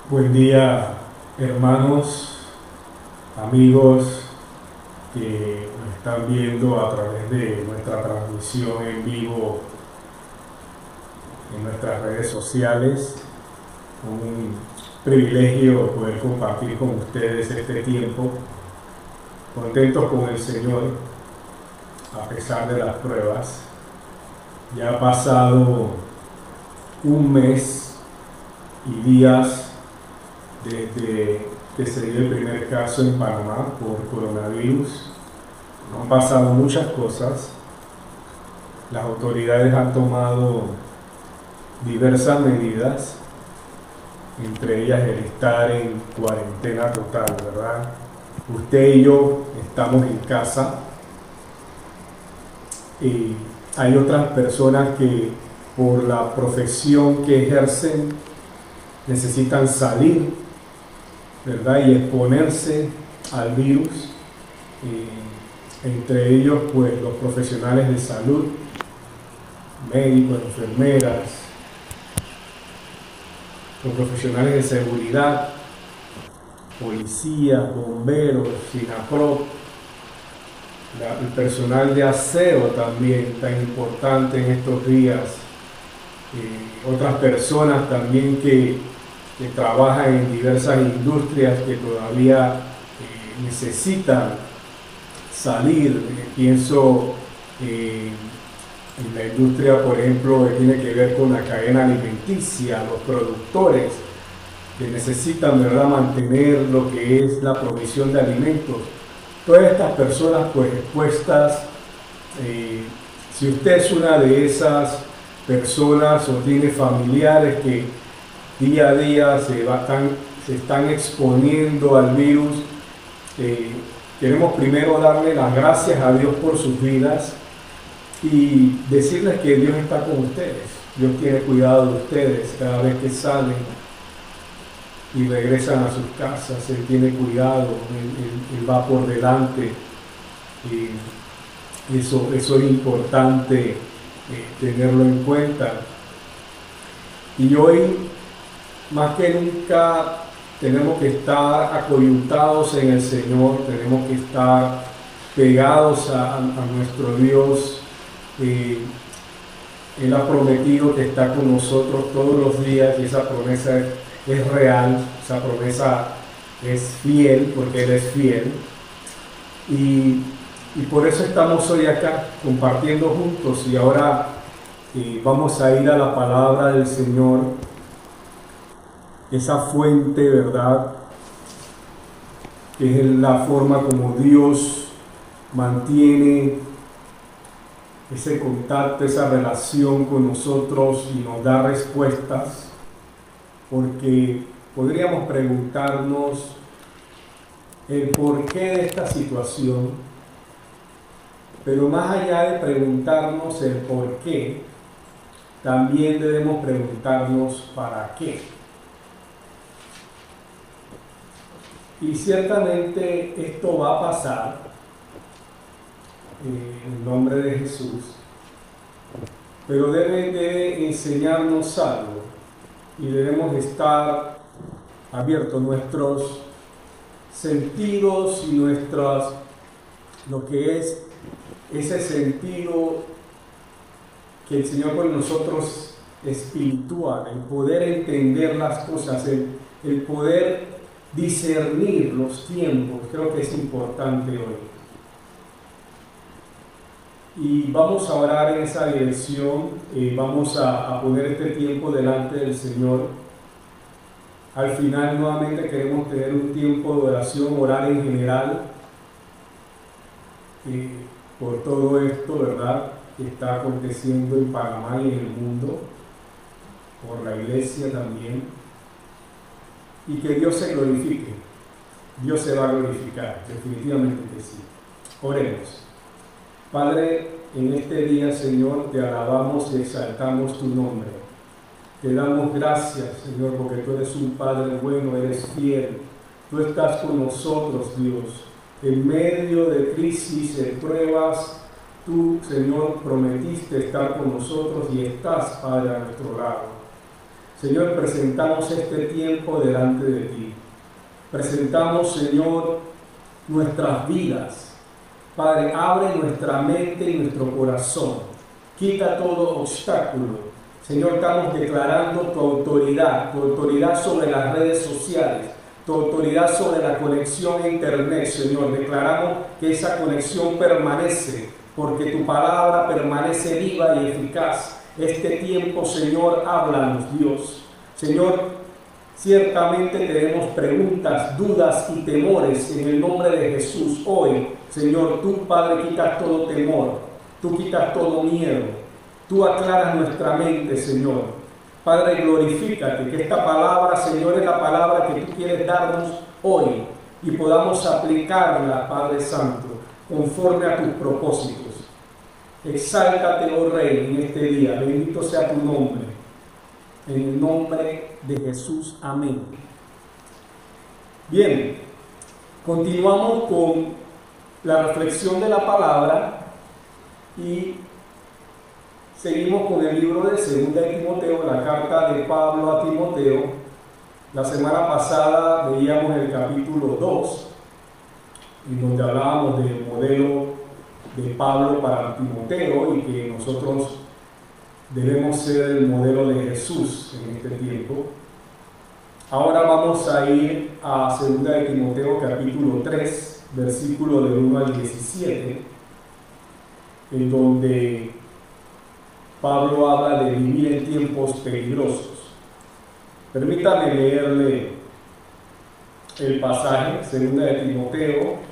Buen día, hermanos, amigos que nos están viendo a través de nuestra transmisión en vivo en nuestras redes sociales. Un privilegio poder compartir con ustedes este tiempo, contentos con el Señor a pesar de las pruebas. Ya ha pasado un mes y días desde que se dio el primer caso en Panamá por coronavirus. Han pasado muchas cosas. Las autoridades han tomado diversas medidas, entre ellas el estar en cuarentena total, ¿verdad? Usted y yo estamos en casa y hay otras personas que por la profesión que ejercen necesitan salir, ¿verdad? Y exponerse al virus, entre ellos pues los profesionales de salud, médicos, enfermeras, los profesionales de seguridad, policías, bomberos, SINAPROC, el personal de aseo también tan importante en estos días, otras personas también que trabajan en diversas industrias que todavía necesitan salir. Pienso en la industria, por ejemplo, que tiene que ver con la cadena alimenticia, los productores que necesitan, ¿verdad?, mantener lo que es la provisión de alimentos. Todas estas personas pues expuestas, si usted es una de esas personas o tiene familiares que día a día se están exponiendo al virus, queremos primero darle las gracias a Dios por sus vidas y decirles que Dios está con ustedes. Dios tiene cuidado de ustedes cada vez que salen y regresan a sus casas. Él tiene cuidado, Él va por delante. Eso es importante tenerlo en cuenta. Y hoy, más que nunca, tenemos que estar acoyuntados en el Señor, tenemos que estar pegados a nuestro Dios. Él ha prometido que está con nosotros todos los días y esa promesa es real, esa promesa es fiel porque Él es fiel. Y por eso estamos hoy acá compartiendo juntos y ahora vamos a ir a la palabra del Señor, esa fuente, ¿verdad?, que es la forma como Dios mantiene ese contacto, esa relación con nosotros y nos da respuestas, porque podríamos preguntarnos el porqué de esta situación, pero más allá de preguntarnos el porqué, también debemos preguntarnos para qué. Y ciertamente esto va a pasar en el nombre de Jesús, pero debe de enseñarnos algo y debemos estar abiertos nuestros sentidos y lo que es ese sentido que el Señor con nosotros espiritual, el poder entender las cosas, el poder discernir los tiempos, creo que es importante hoy. Y vamos a orar en esa dirección, vamos a poner este tiempo delante del Señor. Al final nuevamente queremos tener un tiempo de oración, orar en general, por todo esto, ¿verdad?, que está aconteciendo en Panamá y en el mundo, por la iglesia también, y que Dios se glorifique. Dios se va a glorificar, definitivamente que sí. Oremos. Padre, en este día, Señor, te alabamos y exaltamos tu nombre. Te damos gracias, Señor, porque tú eres un Padre bueno, eres fiel. Tú estás con nosotros, Dios. En medio de crisis, de pruebas, tú, Señor, prometiste estar con nosotros y estás, Padre, a nuestro lado. Señor, presentamos este tiempo delante de ti. Presentamos, Señor, nuestras vidas. Padre, abre nuestra mente y nuestro corazón. Quita todo obstáculo. Señor, estamos declarando tu autoridad sobre las redes sociales, tu autoridad sobre la conexión a internet, Señor. Declaramos que esa conexión permanece, porque tu palabra permanece viva y eficaz. Este tiempo, Señor, háblanos, Dios. Señor, ciertamente tenemos preguntas, dudas y temores en el nombre de Jesús. Hoy, Señor, tú, Padre, quitas todo temor, tú quitas todo miedo. Tú aclaras nuestra mente, Señor. Padre, glorifícate, que esta palabra, Señor, es la palabra que tú quieres darnos hoy y podamos aplicarla, Padre Santo, conforme a tus propósitos. Exáltate, oh Rey, en este día. Bendito sea tu nombre. En el nombre de Jesús. Amén. Bien, continuamos con la reflexión de la palabra y seguimos con el libro de 2 de Timoteo, la carta de Pablo a Timoteo. La semana pasada veíamos el capítulo 2, en donde hablábamos del modelo de Pablo para Timoteo y que nosotros debemos ser el modelo de Jesús en este tiempo. Ahora vamos a ir a 2 de Timoteo capítulo 3, versículo del 1 al 17, en donde Pablo habla de vivir en tiempos peligrosos. Permítame leerle el pasaje, 2 de Timoteo,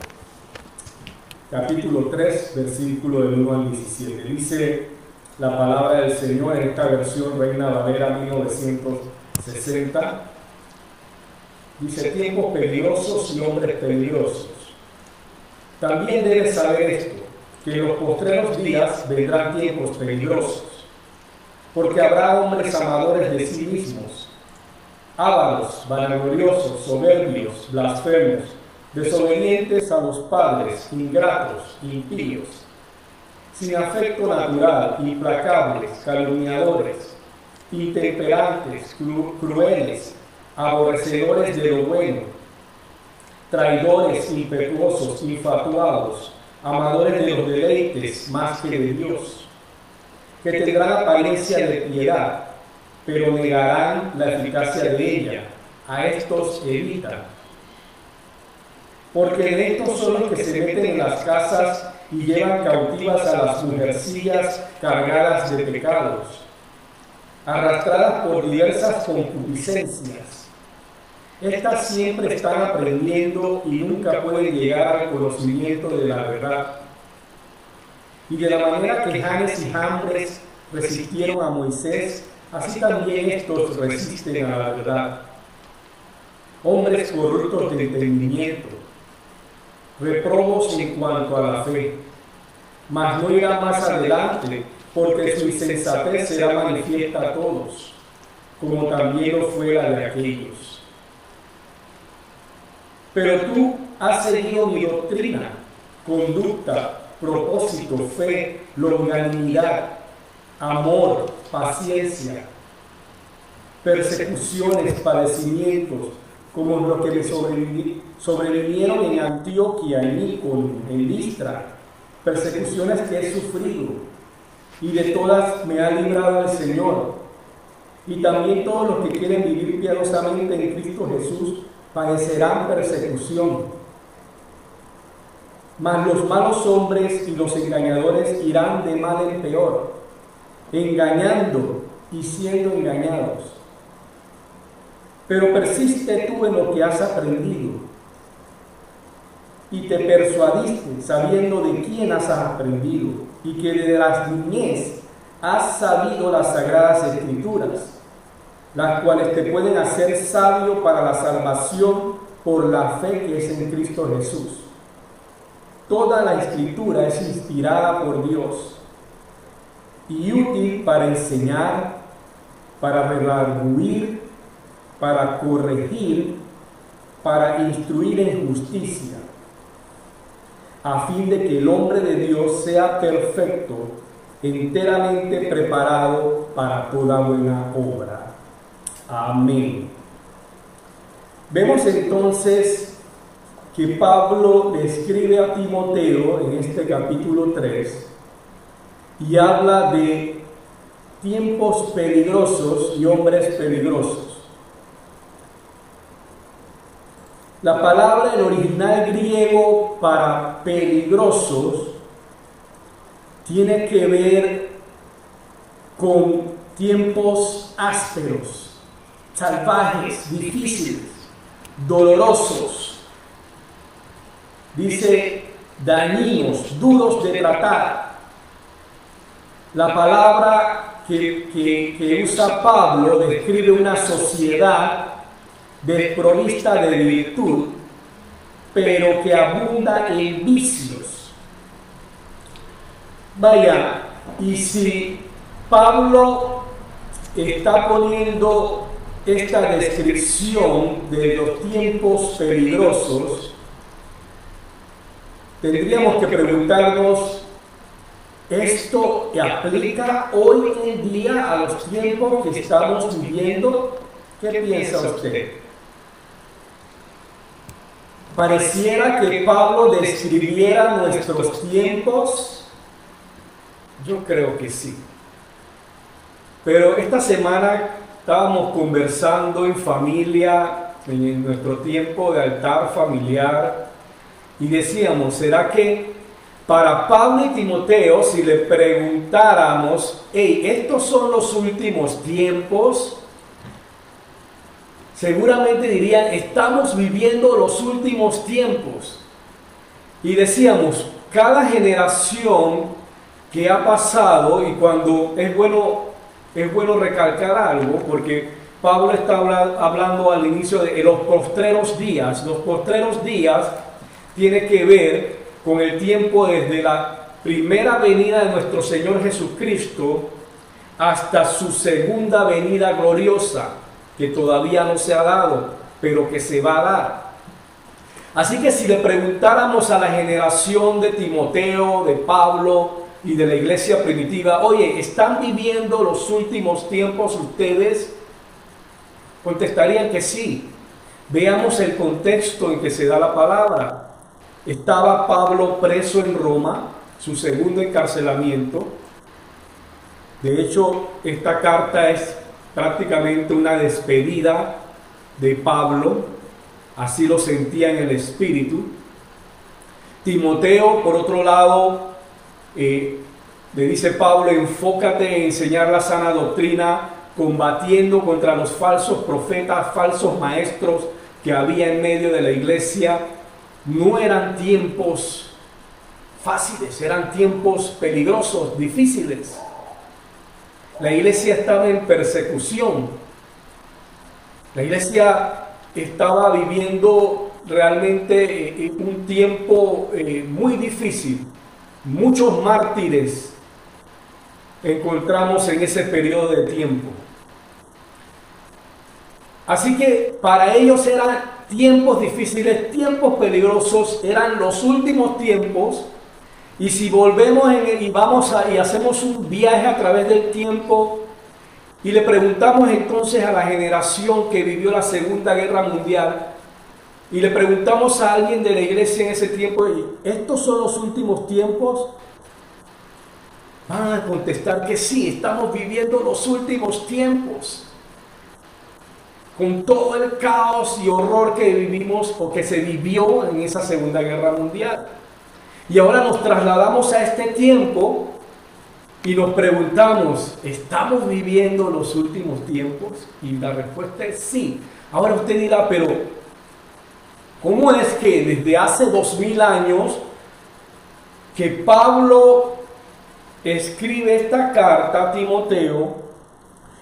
capítulo 3, versículo del 1 al 17. Dice la palabra del Señor en esta versión Reina Valera 1960. Dice: tiempos peligrosos y hombres peligrosos. También debes saber esto, que en los postreros días vendrán tiempos peligrosos, porque habrá hombres amadores de sí mismos, ávaros, vanagloriosos, soberbios, blasfemos, desobedientes a los padres, ingratos, impíos, sin afecto natural, implacables, calumniadores, intemperantes, crueles, aborrecedores de lo bueno, traidores, impetuosos, infatuados, amadores de los deleites más que de Dios, que tendrán apariencia de piedad, pero negarán la eficacia de ella. A estos evita. Porque en estos son los que se meten en las casas y llevan cautivas a las mujercillas cargadas de pecados, arrastradas por diversas concupiscencias. Estas siempre están aprendiendo y nunca pueden llegar al conocimiento de la verdad. Y de la manera que Janes y Jambres resistieron a Moisés, así también estos resisten a la verdad. Hombres corruptos de entendimiento, reprobos en cuanto a la fe, mas no irá más adelante, porque su insensatez será manifiesta a todos, como también lo fue la de aquellos. Pero tú has seguido mi doctrina, conducta, propósito, fe, longanimidad, amor, paciencia, persecuciones, padecimientos, como los que me sobrevinieron en Antioquía, en Iconio, en Listra, persecuciones que he sufrido, y de todas me ha librado el Señor. Y también todos los que quieren vivir piadosamente en Cristo Jesús padecerán persecución. Mas los malos hombres y los engañadores irán de mal en peor, engañando y siendo engañados. Pero persiste tú en lo que has aprendido y te persuadiste, sabiendo de quién has aprendido y que de la niñez has sabido las sagradas escrituras, las cuales te pueden hacer sabio para la salvación por la fe que es en Cristo Jesús. Toda la escritura es inspirada por Dios y útil para enseñar, para redarguir, para corregir, para instruir en justicia, a fin de que el hombre de Dios sea perfecto, enteramente preparado para toda buena obra. Amén. Vemos entonces que Pablo le escribe a Timoteo en este capítulo 3 y habla de tiempos peligrosos y hombres peligrosos. La palabra en original griego para peligrosos tiene que ver con tiempos ásperos, salvajes, difíciles, dolorosos. Dice dañinos, duros de tratar. La palabra que usa Pablo describe una sociedad desprovista de virtud, pero que abunda en vicios. Vaya, y si Pablo está poniendo esta descripción de los tiempos peligrosos, tendríamos que preguntarnos, ¿esto aplica hoy en día a los tiempos que estamos viviendo? ¿Qué piensa usted? Pareciera que Pablo describiera nuestros tiempos. Yo creo que sí. Pero esta semana estábamos conversando en familia, en nuestro tiempo de altar familiar, y decíamos, ¿será que para Pablo y Timoteo, si le preguntáramos, hey, estos son los últimos tiempos? Seguramente dirían, estamos viviendo los últimos tiempos. Y decíamos, cada generación que ha pasado, y cuando es bueno recalcar algo, porque Pablo está hablando al inicio de los postreros días. Los postreros días tiene que ver con el tiempo desde la primera venida de nuestro Señor Jesucristo hasta su segunda venida gloriosa, que todavía no se ha dado, pero que se va a dar. Así que si le preguntáramos a la generación de Timoteo, de Pablo y de la iglesia primitiva, oye, ¿están viviendo los últimos tiempos ustedes? Contestarían que sí. Veamos el contexto en que se da la palabra. Estaba Pablo preso en Roma, su segundo encarcelamiento. De hecho, esta carta es prácticamente una despedida de Pablo, así lo sentía en el espíritu. Timoteo, por otro lado, le dice Pablo, enfócate en enseñar la sana doctrina, combatiendo contra los falsos profetas, falsos maestros que había en medio de la iglesia. No eran tiempos fáciles, eran tiempos peligrosos, difíciles. La iglesia estaba en persecución. La iglesia estaba viviendo realmente un tiempo muy difícil. Muchos mártires encontramos en ese periodo de tiempo. Así que para ellos eran tiempos difíciles, tiempos peligrosos, eran los últimos tiempos. Y si volvemos y hacemos un viaje a través del tiempo y le preguntamos entonces a la generación que vivió la Segunda Guerra Mundial y le preguntamos a alguien de la iglesia en ese tiempo, ¿estos son los últimos tiempos? Van a contestar que sí, estamos viviendo los últimos tiempos. Con todo el caos y horror que vivimos o que se vivió en esa Segunda Guerra Mundial. Y ahora nos trasladamos a este tiempo y nos preguntamos, ¿estamos viviendo los últimos tiempos? Y la respuesta es sí. Ahora usted dirá, pero ¿cómo es que desde hace 2000 años que Pablo escribe esta carta a Timoteo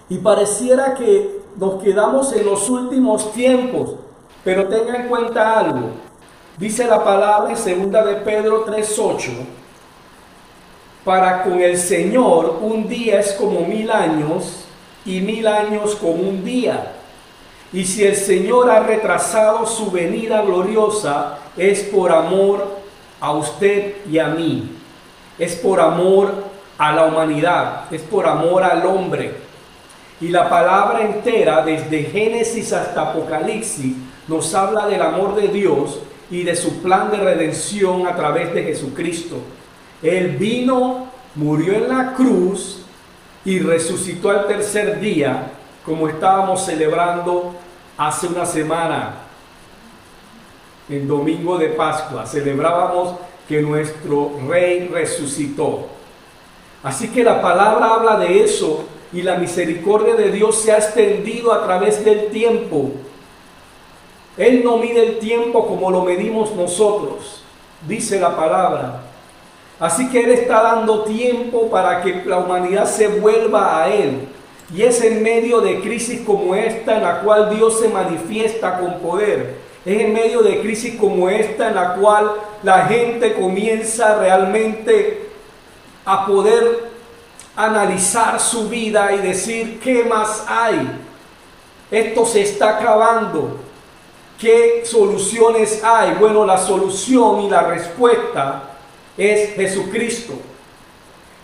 y pareciera que nos quedamos en los últimos tiempos? Pero tenga en cuenta algo. Dice la palabra en 2 de Pedro 3:8, para con el Señor un día es como 1000 años y 1000 años como un día. Y si el Señor ha retrasado su venida gloriosa, es por amor a usted y a mí. Es por amor a la humanidad, es por amor al hombre. Y la palabra entera, desde Génesis hasta Apocalipsis, nos habla del amor de Dios y de su plan de redención a través de Jesucristo. Él vino, murió en la cruz y resucitó al tercer día, como estábamos celebrando hace una semana, en domingo de Pascua. Celebrábamos que nuestro Rey resucitó. Así que la palabra habla de eso, y la misericordia de Dios se ha extendido a través del tiempo. Él no mide el tiempo como lo medimos nosotros, dice la palabra. Así que Él está dando tiempo para que la humanidad se vuelva a Él. Y es en medio de crisis como esta en la cual Dios se manifiesta con poder. Es en medio de crisis como esta en la cual la gente comienza realmente a poder analizar su vida y decir, ¿qué más hay? Esto se está acabando. ¿Qué soluciones hay? Bueno, la solución y la respuesta es Jesucristo.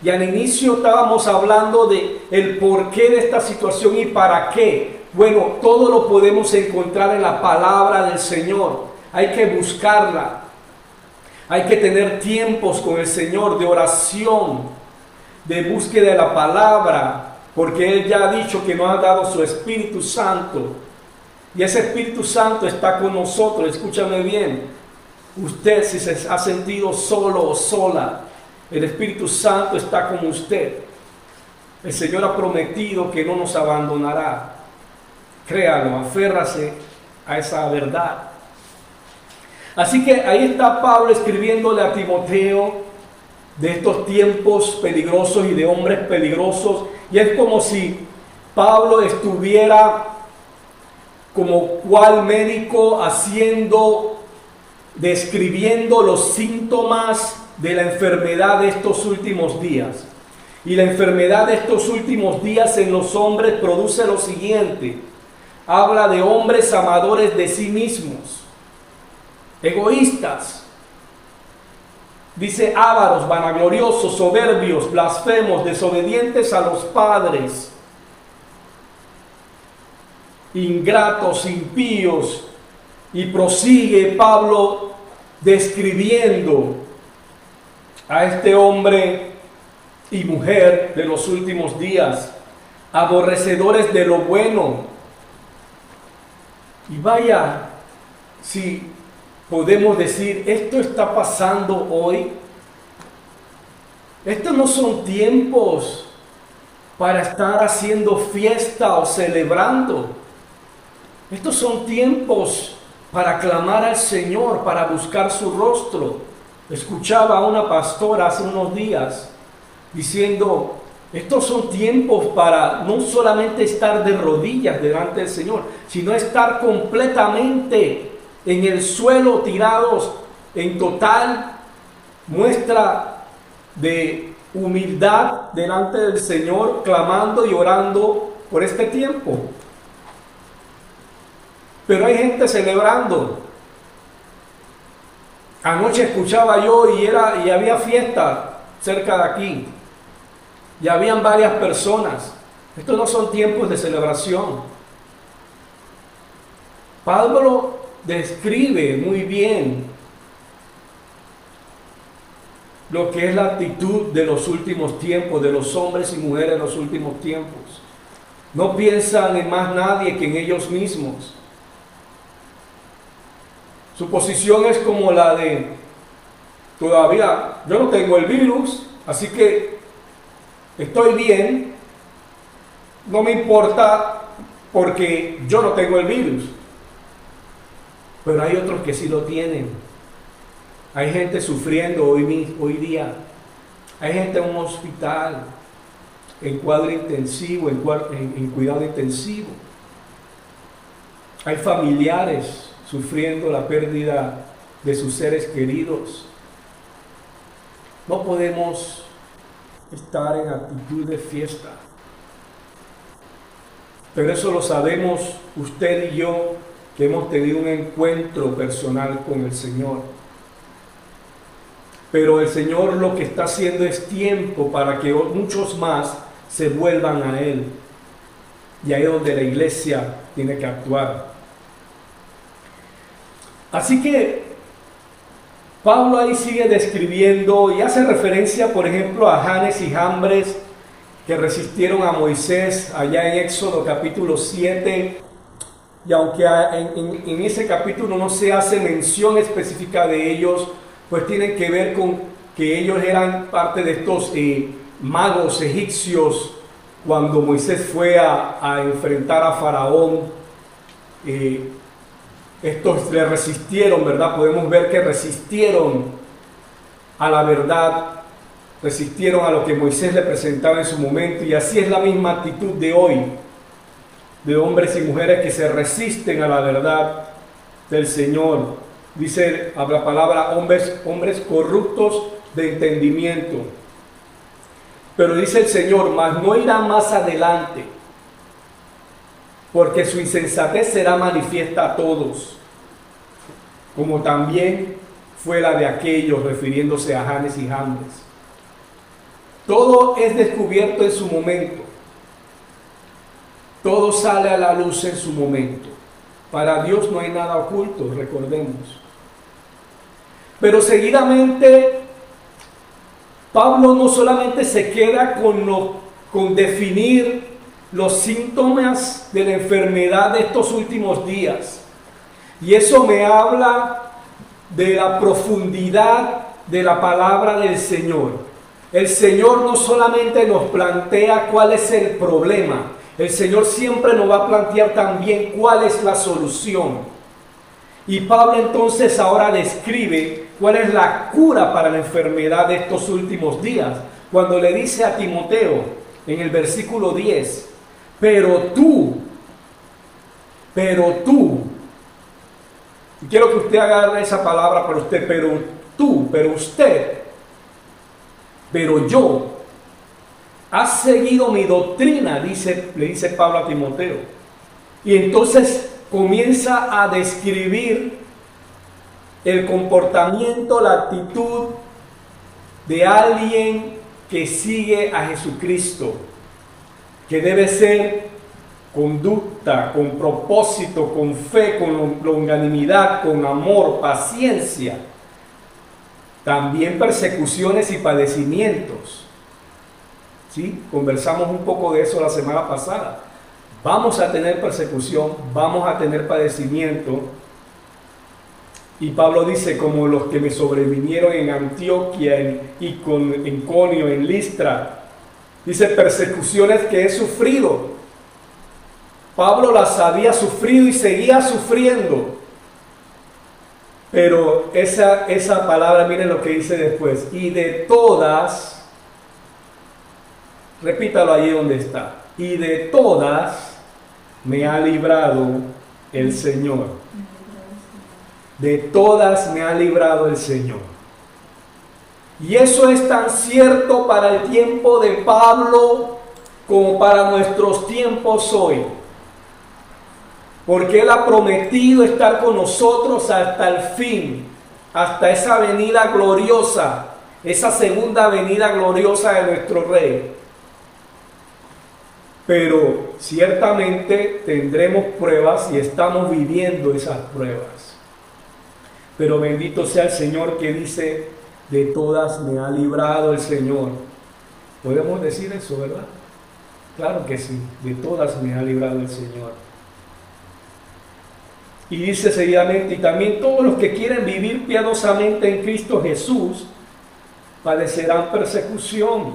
Y al inicio estábamos hablando de el porqué de esta situación y para qué. Bueno, todo lo podemos encontrar en la palabra del Señor. Hay que buscarla. Hay que tener tiempos con el Señor de oración, de búsqueda de la palabra, porque Él ya ha dicho que nos ha dado su Espíritu Santo. Y ese Espíritu Santo está con nosotros. Escúchame bien. Usted, si se ha sentido solo o sola, el Espíritu Santo está con usted. El Señor ha prometido que no nos abandonará. Créalo, aférrase a esa verdad. Así que ahí está Pablo escribiéndole a Timoteo de estos tiempos peligrosos y de hombres peligrosos. Y es como si Pablo estuviera como cual médico describiendo los síntomas de la enfermedad de estos últimos días. Y la enfermedad de estos últimos días en los hombres produce lo siguiente. Habla de hombres amadores de sí mismos, egoístas. Dice ávaros, vanagloriosos, soberbios, blasfemos, desobedientes a los padres, ingratos, impíos. Y prosigue Pablo describiendo a este hombre y mujer de los últimos días, aborrecedores de lo bueno. Y vaya, si podemos decir, esto está pasando hoy. Estos no son tiempos para estar haciendo fiesta o celebrando. Estos son tiempos para clamar al Señor, para buscar su rostro. Escuchaba a una pastora hace unos días diciendo, estos son tiempos para no solamente estar de rodillas delante del Señor, sino estar completamente en el suelo, tirados en total muestra de humildad delante del Señor, clamando y orando por este tiempo. Pero hay gente celebrando. Anoche escuchaba yo y había fiesta cerca de aquí. Y habían varias personas. Estos no son tiempos de celebración. Pablo describe muy bien lo que es la actitud de los últimos tiempos, de los hombres y mujeres de los últimos tiempos. No piensan en más nadie que en ellos mismos. Su posición es como la de, todavía yo no tengo el virus, así que estoy bien, no me importa porque yo no tengo el virus. Pero hay otros que sí lo tienen. Hay gente sufriendo hoy día. Hay gente en un hospital, en cuadro intensivo, en cuidado intensivo. Hay familiares sufriendo la pérdida de sus seres queridos. No podemos estar en actitud de fiesta. Pero eso lo sabemos usted y yo, que hemos tenido un encuentro personal con el Señor. Pero el Señor lo que está haciendo es tiempo para que muchos más se vuelvan a Él. Y ahí es donde la iglesia tiene que actuar. Así que Pablo ahí sigue describiendo y hace referencia, por ejemplo, a Janes y Jambres que resistieron a Moisés allá en Éxodo capítulo 7. Y aunque en ese capítulo no se hace mención específica de ellos, pues tienen que ver con que ellos eran parte de estos magos egipcios. Cuando Moisés fue a enfrentar a Faraón, estos le resistieron, ¿verdad? Podemos ver que resistieron a la verdad, resistieron a lo que Moisés le presentaba en su momento, y así es la misma actitud de hoy, de hombres y mujeres que se resisten a la verdad del Señor. Dice la palabra hombres corruptos de entendimiento. Pero dice el Señor, mas no irá más adelante, porque su insensatez será manifiesta a todos, como también fue la de aquellos, refiriéndose a Janes y Jambres. Todo es descubierto en su momento. Todo sale a la luz en su momento. Para Dios no hay nada oculto, recordemos. Pero seguidamente Pablo no solamente se queda con definir los síntomas de la enfermedad de estos últimos días. Y eso me habla de la profundidad de la palabra del Señor. El Señor no solamente nos plantea cuál es el problema, el Señor siempre nos va a plantear también cuál es la solución. Y Pablo entonces ahora describe cuál es la cura para la enfermedad de estos últimos días. Cuando le dice a Timoteo en el versículo 10, pero tú, y quiero que usted agarre esa palabra para usted, pero tú, pero usted, pero yo, has seguido mi doctrina, le dice Pablo a Timoteo. Y entonces comienza a describir el comportamiento, la actitud de alguien que sigue a Jesucristo, que debe ser conducta, con propósito, con fe, con longanimidad, con amor, paciencia, también persecuciones y padecimientos. ¿Sí? Conversamos un poco de eso la semana pasada. Vamos a tener persecución, vamos a tener padecimiento. Y Pablo dice, como los que me sobrevinieron en Antioquía, en Iconio, en Listra. Dice, persecuciones que he sufrido. Pablo las había sufrido y seguía sufriendo. Pero esa palabra, miren lo que dice después. Y de todas, repítalo allí donde está. Y de todas me ha librado el Señor. De todas me ha librado el Señor. Y eso es tan cierto para el tiempo de Pablo como para nuestros tiempos hoy. Porque Él ha prometido estar con nosotros hasta el fin, hasta esa venida gloriosa, esa segunda venida gloriosa de nuestro Rey. Pero ciertamente tendremos pruebas y estamos viviendo esas pruebas. Pero bendito sea el Señor que dice, de todas me ha librado el Señor. ¿Podemos decir eso, verdad? Claro que sí, de todas me ha librado el Señor. Y dice seguidamente, y también todos los que quieren vivir piadosamente en Cristo Jesús, padecerán persecución.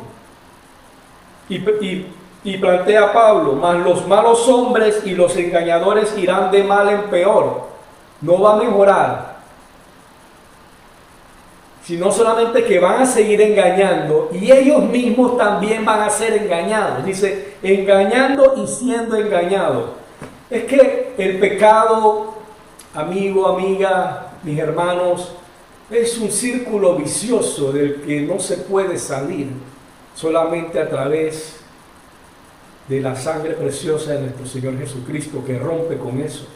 Y plantea Pablo, mas los malos hombres y los engañadores irán de mal en peor. No va a mejorar, sino solamente que van a seguir engañando y ellos mismos también van a ser engañados. Dice, engañando y siendo engañados. Es que el pecado, amigo, amiga, mis hermanos, es un círculo vicioso del que no se puede salir solamente a través de la sangre preciosa de nuestro Señor Jesucristo, que rompe con eso.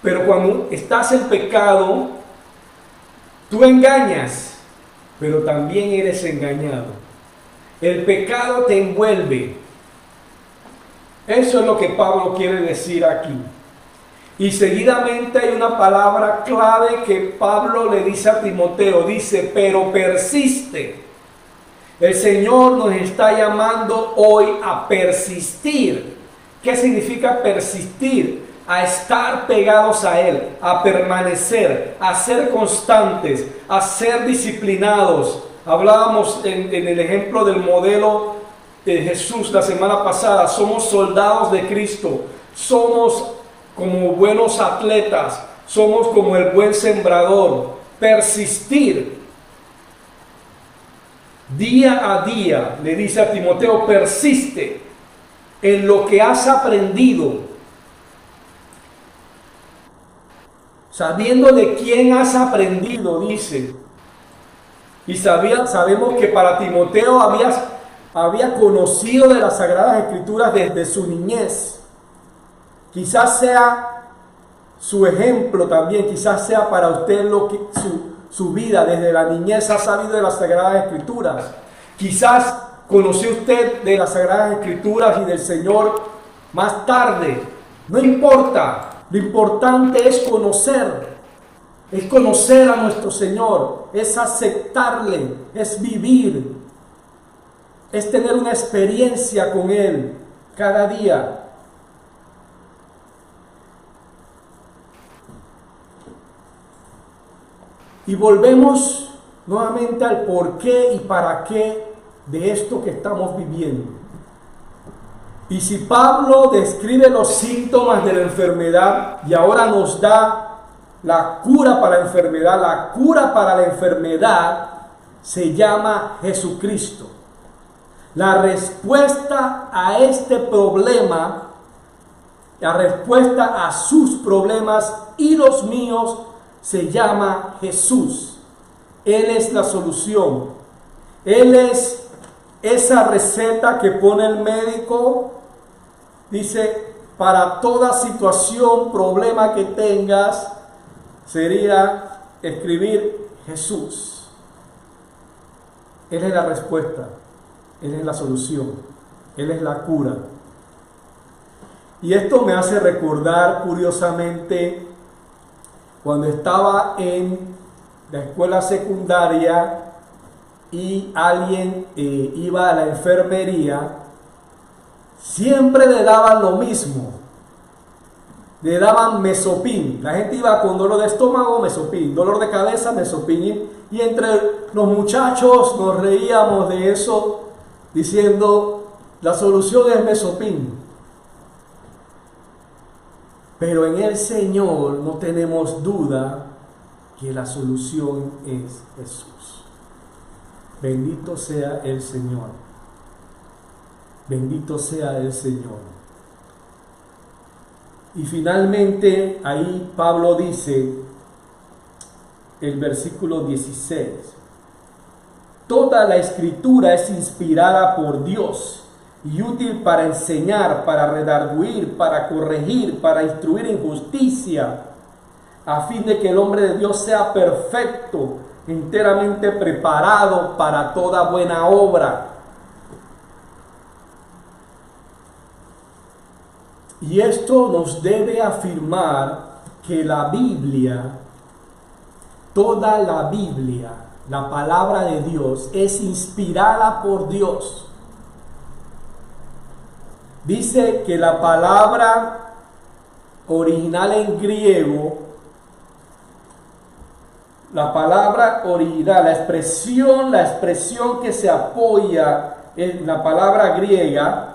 Pero cuando estás en pecado, tú engañas, pero también eres engañado. El pecado te envuelve. Eso es lo que Pablo quiere decir aquí. Y seguidamente hay una palabra clave que Pablo le dice a Timoteo. Dice, pero persiste. El Señor nos está llamando hoy a persistir. ¿Qué significa persistir? A estar pegados a Él, a permanecer, a ser constantes, a ser disciplinados. Hablábamos en el ejemplo del modelo de Jesús la semana pasada. Somos soldados de Cristo, somos como buenos atletas, somos como el buen sembrador. Persistir día a día, le dice a Timoteo, persiste en lo que has aprendido, sabiendo de quién has aprendido, dice. Y sabemos que para Timoteo había conocido de las Sagradas Escrituras desde su niñez. Quizás sea su ejemplo también, quizás sea para usted su vida. Desde la niñez ha sabido de las Sagradas Escrituras. Quizás conoció usted de las Sagradas Escrituras y del Señor más tarde. No importa. Lo importante es conocer a nuestro Señor, es aceptarle, es vivir, es tener una experiencia con Él cada día. Y volvemos nuevamente al por qué y para qué de esto que estamos viviendo. Y si Pablo describe los síntomas de la enfermedad y ahora nos da la cura para la enfermedad se llama Jesucristo. La respuesta a este problema, la respuesta a sus problemas y los míos se llama Jesús. Él es la solución. Él es esa receta que pone el médico. Dice, para toda situación, problema que tengas, sería escribir Jesús. Él es la respuesta, Él es la solución, Él es la cura. Y esto me hace recordar curiosamente cuando estaba en la escuela secundaria y alguien iba a la enfermería. Siempre le daban lo mismo, le daban mesopin. La gente iba con dolor de estómago, mesopin, dolor de cabeza, mesopin. Y entre los muchachos nos reíamos de eso, diciendo, la solución es mesopin. Pero en el Señor no tenemos duda que la solución es Jesús. Bendito sea el Señor. Bendito sea el Señor. Y finalmente ahí Pablo dice, el versículo 16, toda la escritura es inspirada por Dios y útil para enseñar, para redarguir, para corregir, para instruir en justicia, a fin de que el hombre de Dios sea perfecto, enteramente preparado para toda buena obra. Y esto nos debe afirmar que la Biblia, toda la Biblia, la palabra de Dios, es inspirada por Dios. Dice que la palabra original en griego, la palabra original, la expresión que se apoya en la palabra griega,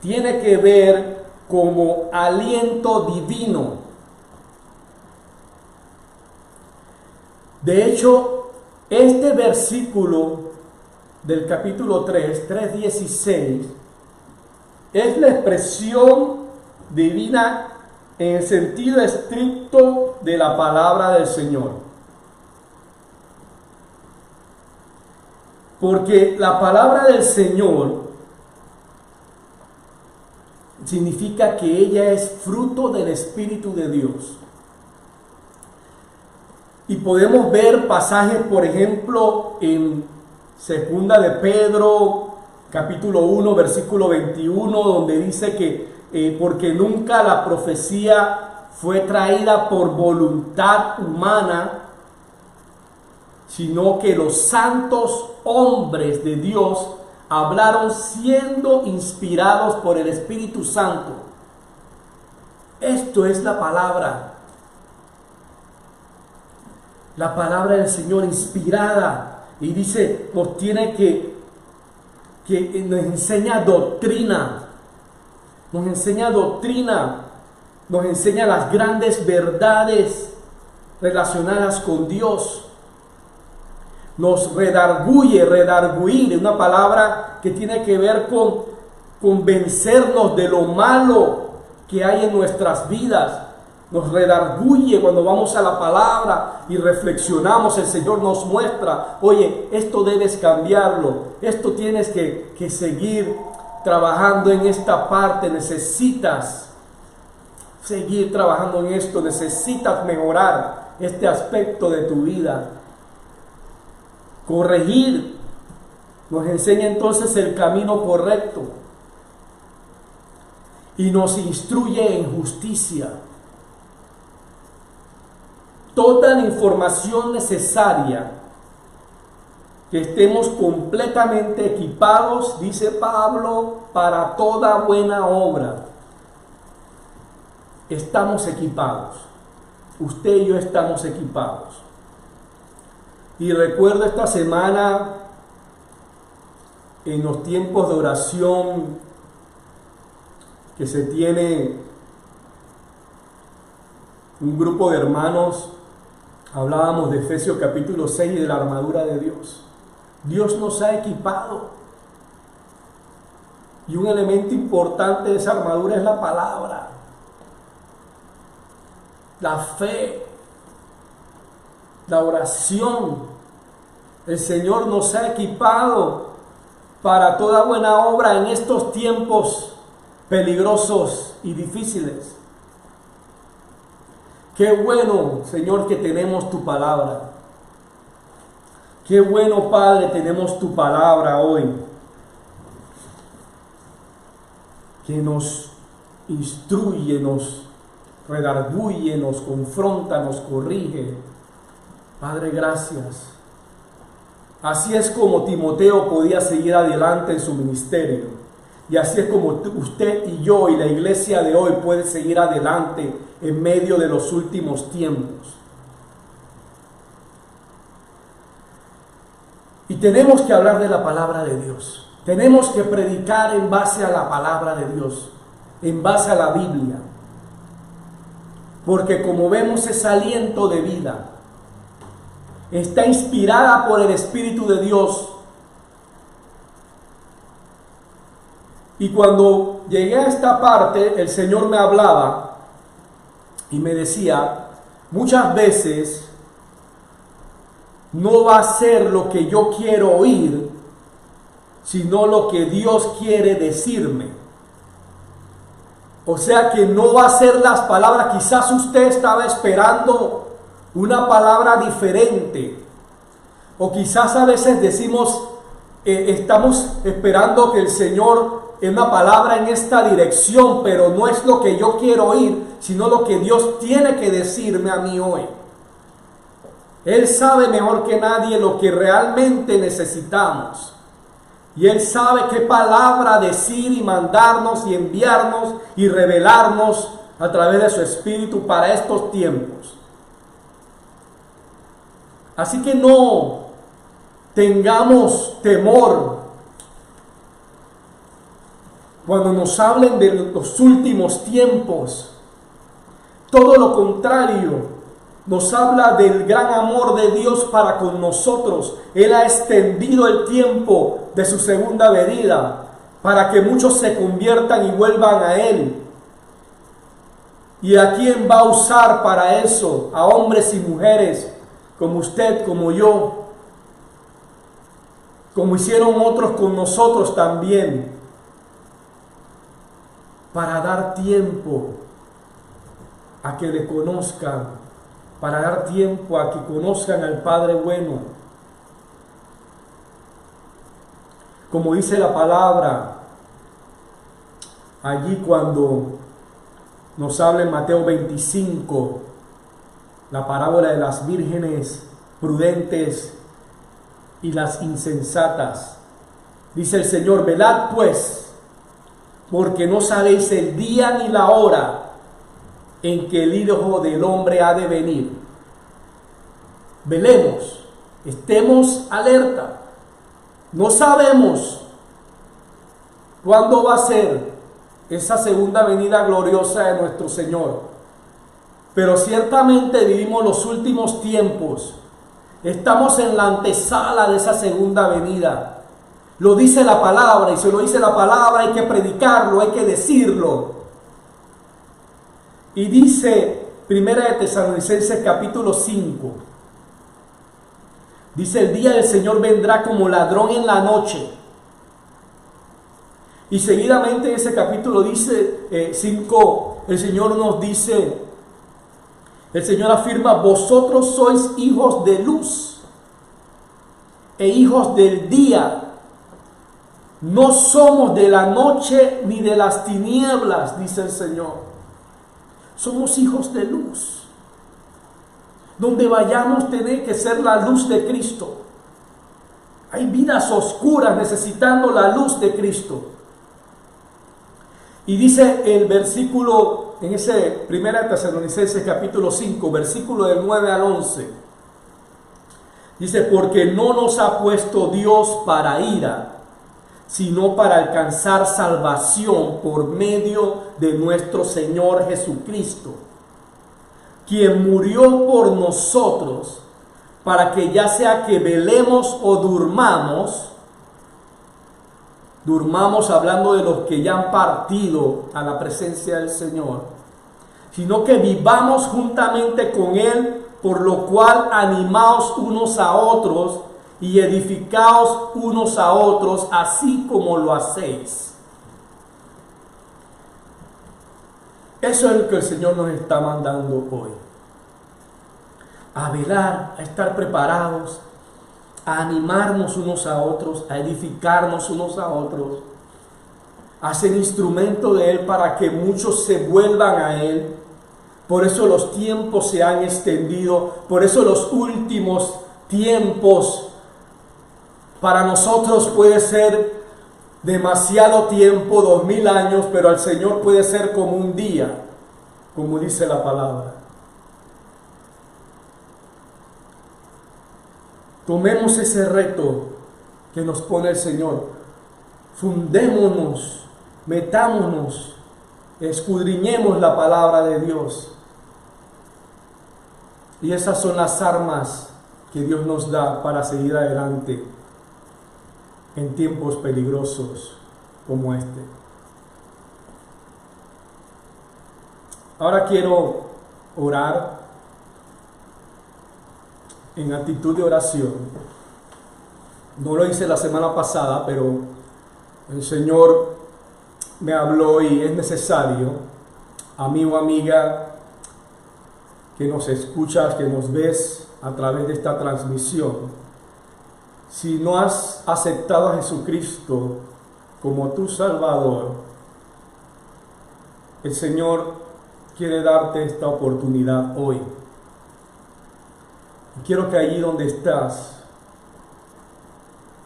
tiene que ver como aliento divino. De hecho, este versículo del capítulo 3:16, es la expresión divina en el sentido estricto de la palabra del Señor. Porque la palabra del Señor significa que ella es fruto del Espíritu de Dios. Y podemos ver pasajes, por ejemplo, en Segunda de Pedro, capítulo 1, versículo 21, donde dice que porque nunca la profecía fue traída por voluntad humana, sino que los santos hombres de Dios hablaron siendo inspirados por el Espíritu Santo. Esto es la palabra del Señor inspirada, y dice, nos tiene que nos enseña doctrina, nos enseña las grandes verdades relacionadas con Dios. Nos redarguir, una palabra que tiene que ver con convencernos de lo malo que hay en nuestras vidas. Nos redarguye cuando vamos a la palabra y reflexionamos. El Señor nos muestra, oye, esto debes cambiarlo, esto tienes que seguir trabajando en esta parte, necesitas seguir trabajando en esto, necesitas mejorar este aspecto de tu vida. Corregir nos enseña entonces el camino correcto y nos instruye en justicia. Toda la información necesaria, que estemos completamente equipados, dice Pablo, para toda buena obra. Estamos equipados. Usted y yo estamos equipados. Y recuerdo esta semana, en los tiempos de oración que se tiene un grupo de hermanos, hablábamos de Efesios capítulo 6 y de la armadura de Dios. Dios nos ha equipado. Y un elemento importante de esa armadura es la palabra, la fe, la oración. El Señor nos ha equipado para toda buena obra en estos tiempos peligrosos y difíciles. Qué bueno, Señor, que tenemos tu palabra. Qué bueno, Padre, tenemos tu palabra hoy, que nos instruye, nos redarguye, nos confronta, nos corrige. Padre, gracias. Así es como Timoteo podía seguir adelante en su ministerio. Y así es como usted y yo y la iglesia de hoy puede seguir adelante en medio de los últimos tiempos. Y tenemos que hablar de la palabra de Dios. Tenemos que predicar en base a la palabra de Dios, en base a la Biblia. Porque como vemos, es aliento de vida. Está inspirada por el Espíritu de Dios. Y cuando llegué a esta parte, el Señor me hablaba y me decía, muchas veces no va a ser lo que yo quiero oír, sino lo que Dios quiere decirme. O sea que no va a ser las palabras, quizás usted estaba esperando una palabra diferente, o quizás a veces decimos, estamos esperando que el Señor es una palabra en esta dirección, pero no es lo que yo quiero oír, sino lo que Dios tiene que decirme a mí hoy. Él sabe mejor que nadie lo que realmente necesitamos. Y Él sabe qué palabra decir y mandarnos y enviarnos y revelarnos a través de su Espíritu para estos tiempos. Así que no tengamos temor cuando nos hablen de los últimos tiempos. Todo lo contrario, nos habla del gran amor de Dios para con nosotros. Él ha extendido el tiempo de su segunda venida para que muchos se conviertan y vuelvan a Él. ¿Y a quién va a usar para eso? A hombres y mujeres como usted, como yo, como hicieron otros con nosotros también, para dar tiempo a que le conozcan, para dar tiempo a que conozcan al Padre bueno. como dice la palabra allí cuando nos habla en Mateo 25, la parábola de las vírgenes prudentes y las insensatas. Dice el Señor: velad pues, porque no sabéis el día ni la hora en que el Hijo del Hombre ha de venir. Velemos, estemos alerta. No sabemos cuándo va a ser esa segunda venida gloriosa de nuestro Señor, pero ciertamente vivimos los últimos tiempos. Estamos en la antesala de esa segunda venida. Lo dice la palabra, y si lo dice la palabra hay que predicarlo, hay que decirlo. Y dice Primera de Tesalonicenses capítulo 5, dice: el día del Señor vendrá como ladrón en la noche. Y seguidamente en ese capítulo dice 5, el Señor nos dice, el Señor afirma: vosotros sois hijos de luz e hijos del día. No somos de la noche ni de las tinieblas, dice el Señor. Somos hijos de luz. Donde vayamos tener que ser la luz de Cristo. Hay vidas oscuras necesitando la luz de Cristo. Y dice el versículo, en ese 1 Tesalonicenses capítulo 5, versículo del 9 al 11. Dice: porque no nos ha puesto Dios para ira, sino para alcanzar salvación por medio de nuestro Señor Jesucristo, quien murió por nosotros, para que ya sea que velemos o durmamos hablando de los que ya han partido a la presencia del Señor, sino que vivamos juntamente con Él, por lo cual animaos unos a otros y edificaos unos a otros, así como lo hacéis. Eso es lo que el Señor nos está mandando hoy. A velar, a estar preparados, a animarnos unos a otros, a edificarnos unos a otros, a ser instrumento de Él para que muchos se vuelvan a Él. Por eso los tiempos se han extendido, por eso los últimos tiempos para nosotros puede ser demasiado tiempo, 2000 años, pero al Señor puede ser como un día, como dice la palabra. Tomemos ese reto que nos pone el Señor. Fundémonos, metámonos, escudriñemos la palabra de Dios. Y esas son las armas que Dios nos da para seguir adelante en tiempos peligrosos como este. Ahora quiero orar en actitud de oración. No lo hice la semana pasada, pero el Señor me habló y es necesario, amigo, amiga, que nos escuchas, que nos ves a través de esta transmisión. Si no has aceptado a Jesucristo como tu Salvador, el Señor quiere darte esta oportunidad hoy. Quiero que allí donde estás,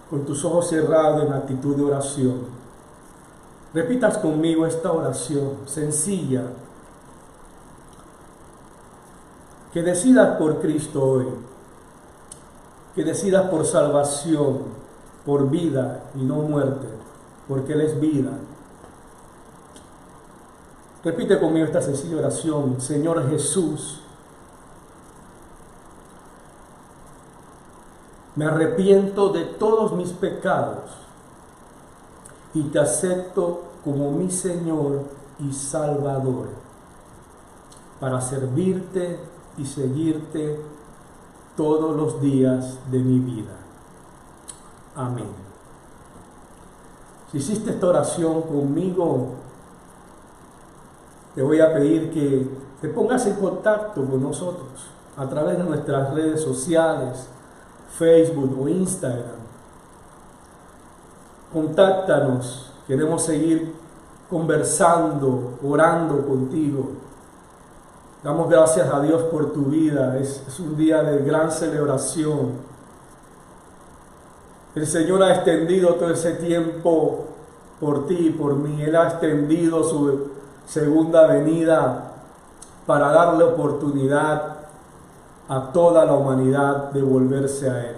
con tus ojos cerrados en actitud de oración, repitas conmigo esta oración sencilla. Que decidas por Cristo hoy. Que decidas por salvación, por vida y no muerte, porque Él es vida. Repite conmigo esta sencilla oración. Señor Jesús, me arrepiento de todos mis pecados y te acepto como mi Señor y Salvador, para servirte y seguirte todos los días de mi vida. Amén. Si hiciste esta oración conmigo, te voy a pedir que te pongas en contacto con nosotros a través de nuestras redes sociales, Facebook o Instagram. contáctanos. Queremos seguir conversando, orando contigo. Damos gracias a Dios por tu vida. Es un día de gran celebración. El Señor ha extendido todo ese tiempo por ti y por mí. Él ha extendido su segunda venida para darle oportunidad a toda la humanidad de volverse a Él.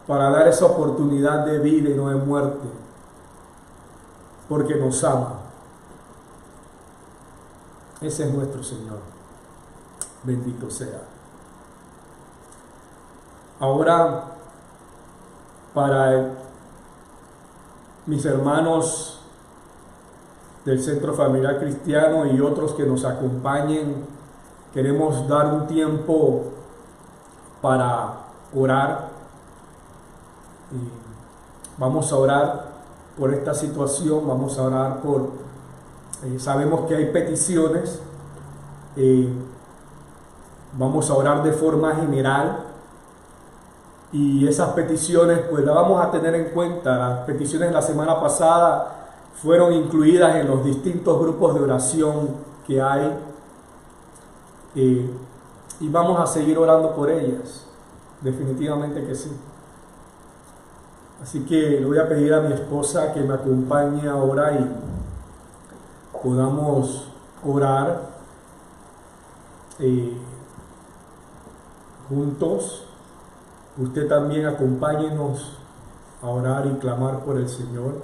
Para dar esa oportunidad de vida y no de muerte. Porque nos ama. Ese es nuestro Señor. Bendito sea. Ahora, para mis hermanos del Centro Familiar Cristiano y otros que nos acompañen, queremos dar un tiempo para orar. Y vamos a orar por esta situación, vamos a orar por... sabemos que hay peticiones, vamos a orar de forma general y esas peticiones pues las vamos a tener en cuenta. Las peticiones de la semana pasada fueron incluidas en los distintos grupos de oración que hay y vamos a seguir orando por ellas, definitivamente que sí. Así que le voy a pedir a mi esposa que me acompañe ahora y podamos orar juntos. Usted también acompáñenos a orar y clamar por el Señor.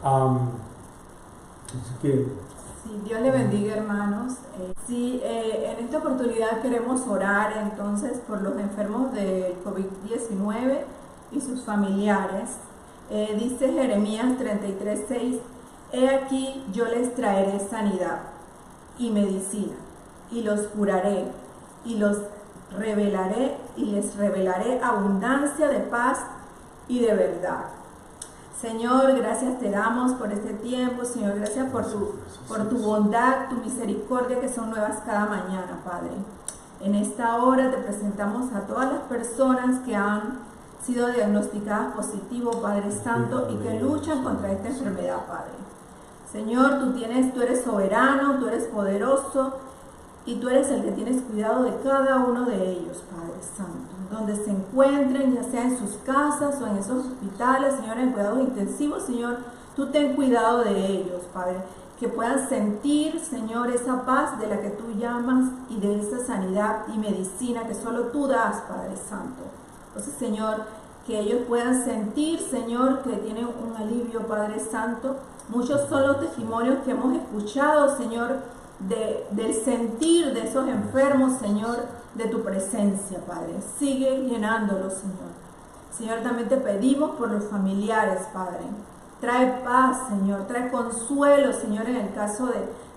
Así que... Sí, Dios le bendiga, hermanos. En esta oportunidad queremos orar entonces por los enfermos del COVID-19 y sus familiares. Dice Jeremías 33:6: He aquí yo les traeré sanidad y medicina, y los curaré, y los revelaré, y les revelaré abundancia de paz y de verdad. Señor, gracias te damos por este tiempo. Señor, gracias por tu bondad, tu misericordia, que son nuevas cada mañana, Padre. En esta hora te presentamos a todas las personas que han sido diagnosticadas positivo, Padre Santo, y que luchan contra esta enfermedad, Padre. Señor, tú eres soberano, tú eres poderoso, y tú eres el que tienes cuidado de cada uno de ellos, Padre Santo. Donde se encuentren, ya sea en sus casas o en esos hospitales, Señor, en cuidados intensivos, Señor, tú ten cuidado de ellos, Padre. Que puedan sentir, Señor, esa paz de la que tú llamas y de esa sanidad y medicina que solo tú das, Padre Santo. Entonces, Señor, que ellos puedan sentir, Señor, que tienen un alivio, Padre Santo. Muchos son los testimonios que hemos escuchado, Señor, del sentir de esos enfermos, Señor, de tu presencia, Padre. Sigue llenándolos, Señor. Señor, también te pedimos por los familiares, Padre. Trae paz, Señor. Trae consuelo, Señor, en el caso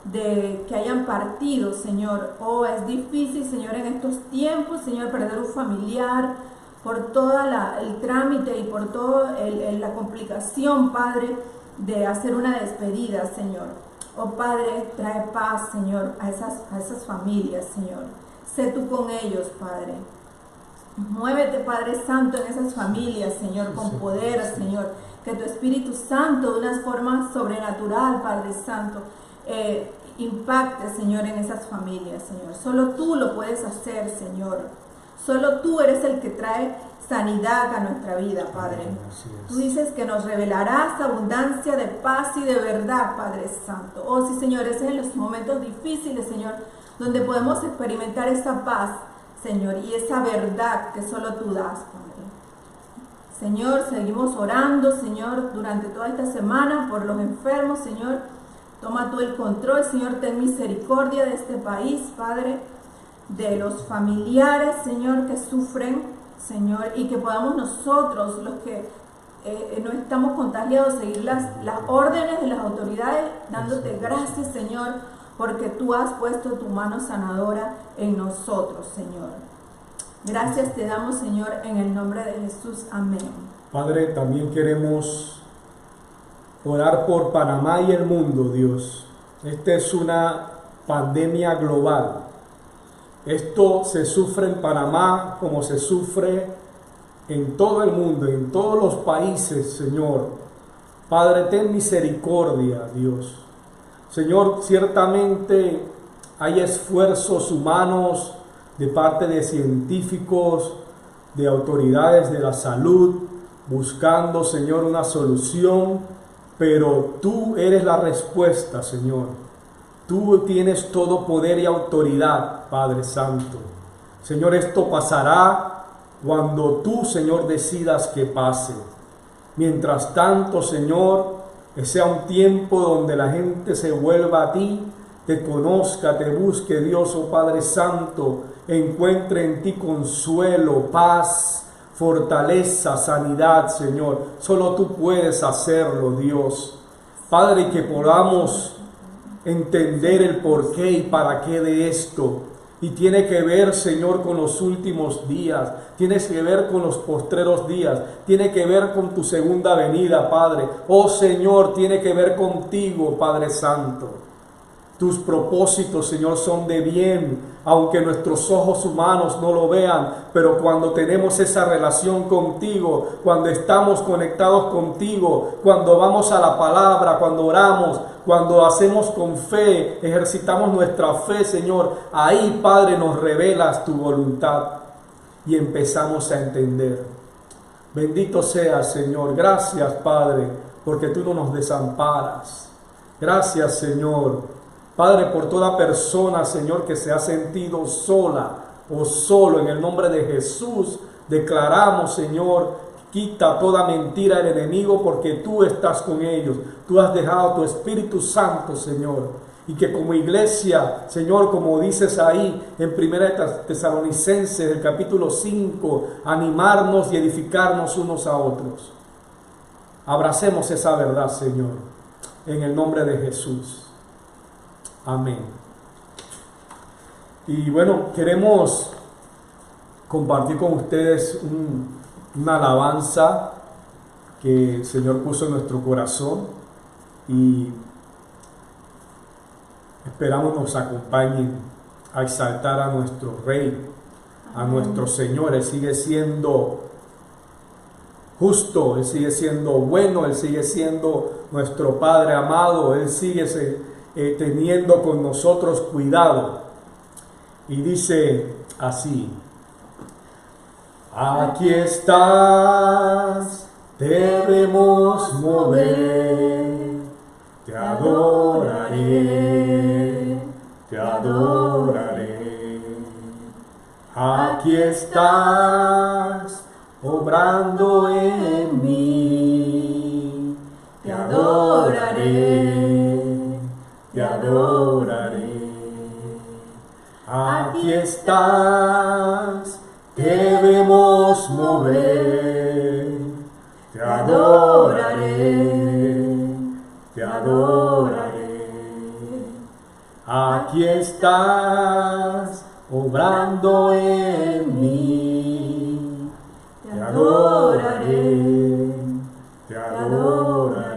de que hayan partido, Señor. Oh, es difícil, Señor, en estos tiempos, Señor, perder un familiar por todo el trámite y por toda la complicación, Padre, de hacer una despedida, Señor. Oh Padre, trae paz, Señor, a esas familias, Señor. Sé tú con ellos, Padre. Muévete, Padre Santo, en esas familias, Señor, con poder, Señor. Que tu Espíritu Santo, de una forma sobrenatural, Padre Santo, impacte, Señor, en esas familias, Señor. Solo tú lo puedes hacer, Señor. Solo tú eres el que trae sanidad a nuestra vida, Padre. Tú dices que nos revelarás abundancia de paz y de verdad, Padre Santo. Oh, sí, Señor, ese es en los momentos difíciles, Señor, donde podemos experimentar esa paz, Señor, y esa verdad que solo tú das, Padre. Señor, seguimos orando, Señor, durante toda esta semana por los enfermos, Señor. Toma tú el control, Señor, ten misericordia de este país, Padre, de los familiares, Señor, que sufren, Señor, y que podamos nosotros, los que no estamos contagiados, seguir las órdenes de las autoridades, dándote gracias, Señor, porque tú has puesto tu mano sanadora en nosotros, Señor. Gracias te damos, Señor, en el nombre de Jesús. Amén. Padre, también queremos orar por Panamá y el mundo, Dios. Esta es una pandemia global. Esto se sufre en Panamá como se sufre en todo el mundo, en todos los países, Señor. Padre, ten misericordia, Dios. Señor, ciertamente hay esfuerzos humanos de parte de científicos, de autoridades de la salud, buscando, Señor, una solución, pero tú eres la respuesta, Señor. Tú tienes todo poder y autoridad, Padre Santo. Señor, esto pasará cuando tú, Señor, decidas que pase. Mientras tanto, Señor, que sea un tiempo donde la gente se vuelva a ti, te conozca, te busque, Dios, oh Padre Santo, encuentre en ti consuelo, paz, fortaleza, sanidad, Señor. Solo tú puedes hacerlo, Dios. Padre, que podamos entender el porqué y para qué de esto. Y tiene que ver, Señor, con los últimos días. Tiene que ver con los postreros días. Tiene que ver con tu segunda venida, Padre. Oh Señor, tiene que ver contigo, Padre Santo. Tus propósitos, Señor, son de bien, aunque nuestros ojos humanos no lo vean, pero cuando tenemos esa relación contigo, cuando estamos conectados contigo, cuando vamos a la palabra, cuando oramos, cuando hacemos con fe, ejercitamos nuestra fe, Señor, ahí, Padre, nos revelas tu voluntad y empezamos a entender. Bendito seas, Señor. Gracias, Padre, porque tú no nos desamparas. Gracias, Señor. Padre, por toda persona, Señor, que se ha sentido sola o solo, en el nombre de Jesús, declaramos, Señor, quita toda mentira del enemigo porque tú estás con ellos. Tú has dejado tu Espíritu Santo, Señor. Y que como iglesia, Señor, como dices ahí en 1 Tesalonicenses, el capítulo 5, animarnos y edificarnos unos a otros. Abracemos esa verdad, Señor, en el nombre de Jesús. Amén. Y bueno, queremos compartir con ustedes una alabanza que el Señor puso en nuestro corazón y esperamos nos acompañen a exaltar a nuestro Rey, a nuestro Señor. Él sigue siendo justo, Él sigue siendo bueno, Él sigue siendo nuestro Padre amado, Él sigue teniendo con nosotros cuidado. Y dice así: aquí estás, debemos mover, te adoraré, te adoraré. Aquí estás, obrando en mí, te adoraré, te adoraré. Aquí estás, debemos mover, te adoraré, te adoraré. Aquí estás, obrando en mí, te adoraré, te adoraré.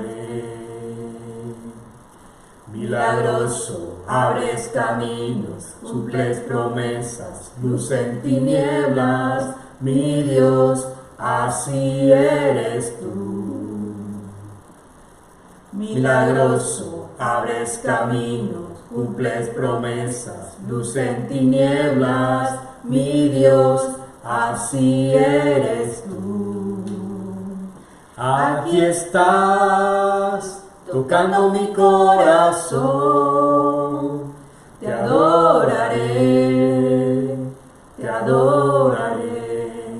Milagroso, abres caminos, cumples promesas, luz en tinieblas, mi Dios, así eres tú. Milagroso, abres caminos, cumples promesas, luz en tinieblas, mi Dios, así eres tú. Aquí estás, tocando mi corazón, te adoraré, te adoraré.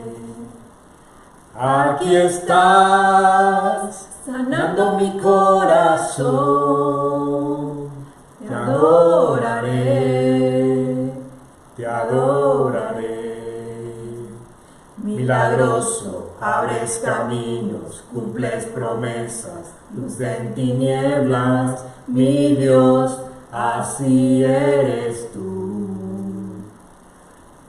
Aquí estás, sanando mi corazón, te adoraré, te adoraré. Milagroso, abres caminos, cumples promesas, luz en tinieblas, mi Dios, así eres tú.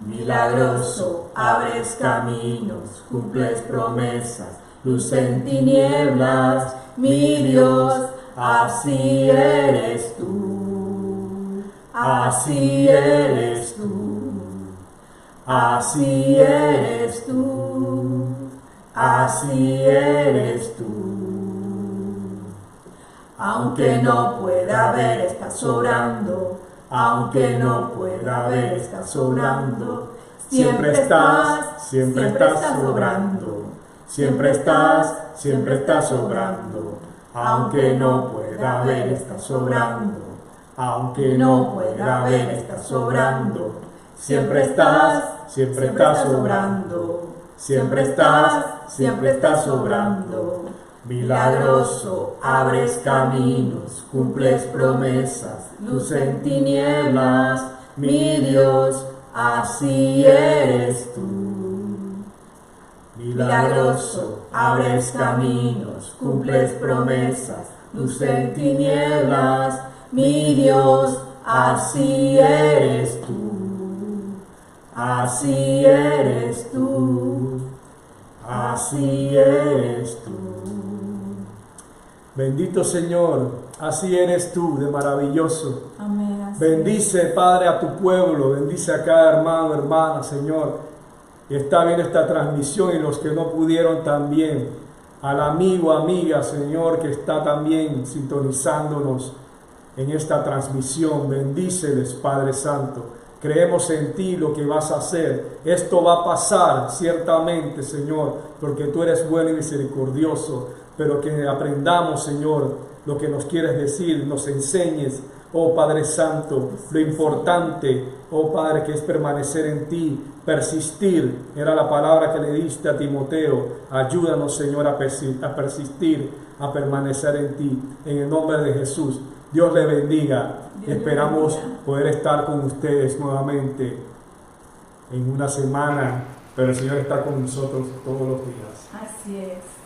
Milagroso, abres caminos, cumples promesas, luz en tinieblas, mi Dios, así eres tú. Así eres tú. Así eres tú. así eres tú. Aunque no pueda ver, estás sobrando. Aunque no pueda ver, estás sobrando. Siempre estás sobrando. Siempre estás sobrando. Aunque no pueda ver, estás sobrando. Aunque no pueda ver, estás sobrando. Siempre estás sobrando. Siempre estás sobrando. Milagroso, abres caminos, cumples promesas, luz en tinieblas, mi Dios, así eres tú. Milagroso, abres caminos, cumples promesas, luz en tinieblas, mi Dios, así eres tú. Así eres tú. Así eres tú. Bendito Señor, así eres tú de maravilloso. Amén. Bendice, Padre, a tu pueblo, bendice a cada hermano, hermana, Señor, que está viendo esta transmisión y los que no pudieron también, al amigo, amiga, Señor, que está también sintonizándonos en esta transmisión. Bendíceles, Padre Santo. Creemos en ti lo que vas a hacer. Esto va a pasar ciertamente, Señor, porque tú eres bueno y misericordioso. Pero que aprendamos, Señor, lo que nos quieres decir, nos enseñes, oh Padre Santo, lo importante, oh Padre, que es permanecer en ti, persistir. Era la palabra que le diste a Timoteo. Ayúdanos, Señor, a persistir, a permanecer en ti. En el nombre de Jesús, Dios le bendiga. Esperamos poder estar con ustedes nuevamente en una semana, pero el Señor está con nosotros todos los días. Así es.